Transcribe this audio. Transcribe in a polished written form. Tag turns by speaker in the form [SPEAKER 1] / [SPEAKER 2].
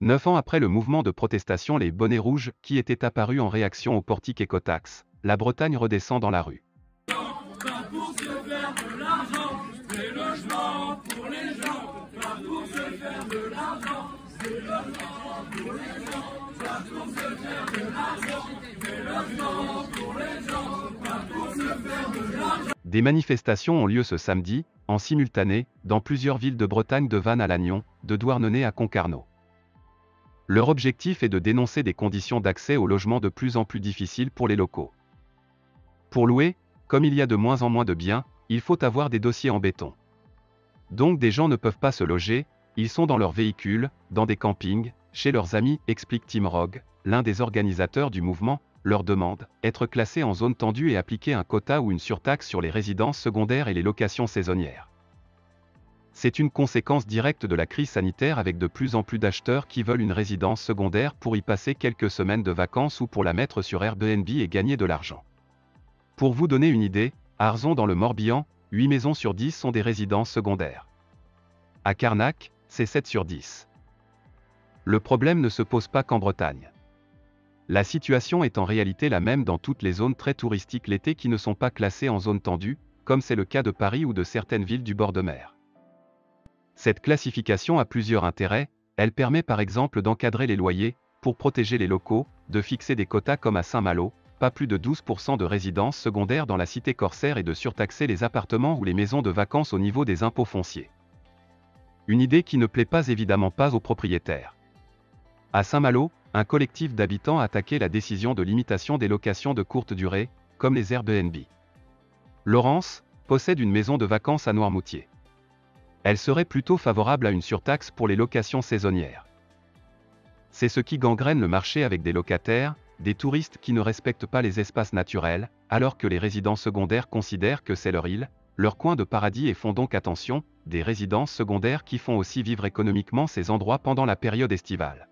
[SPEAKER 1] 9 ans après le mouvement de protestation Les Bonnets Rouges, qui était apparu en réaction au portique écotaxe, la Bretagne redescend dans la rue. Des manifestations ont lieu ce samedi, en simultané, dans plusieurs villes de Bretagne, de Vannes à Lannion, de Douarnenez à Concarneau. Leur objectif est de dénoncer des conditions d'accès au logement de plus en plus difficiles pour les locaux. Pour louer, comme il y a de moins en moins de biens, il faut avoir des dossiers en béton. Donc des gens ne peuvent pas se loger, ils sont dans leurs véhicules, dans des campings, chez leurs amis, explique Tim Rogue, l'un des organisateurs du mouvement. Leur demande, être classés en zone tendue et appliquer un quota ou une surtaxe sur les résidences secondaires et les locations saisonnières. C'est une conséquence directe de la crise sanitaire, avec de plus en plus d'acheteurs qui veulent une résidence secondaire pour y passer quelques semaines de vacances ou pour la mettre sur Airbnb et gagner de l'argent. Pour vous donner une idée, à Arzon dans le Morbihan, 8 maisons sur 10 sont des résidences secondaires. À Carnac, c'est 7 sur 10. Le problème ne se pose pas qu'en Bretagne. La situation est en réalité la même dans toutes les zones très touristiques l'été qui ne sont pas classées en zone tendue, comme c'est le cas de Paris ou de certaines villes du bord de mer. Cette classification a plusieurs intérêts. Elle permet par exemple d'encadrer les loyers, pour protéger les locaux, de fixer des quotas comme à Saint-Malo, pas plus de 12% de résidences secondaires dans la cité corsaire, et de surtaxer les appartements ou les maisons de vacances au niveau des impôts fonciers. Une idée qui ne plaît pas évidemment pas aux propriétaires. À Saint-Malo, un collectif d'habitants a attaqué la décision de limitation des locations de courte durée, comme les Airbnb. Laurence possède une maison de vacances à Noirmoutier. Elle serait plutôt favorable à une surtaxe pour les locations saisonnières. C'est ce qui gangrène le marché, avec des locataires, des touristes qui ne respectent pas les espaces naturels, alors que les résidents secondaires considèrent que c'est leur île, leur coin de paradis, et font donc attention, des résidences secondaires qui font aussi vivre économiquement ces endroits pendant la période estivale.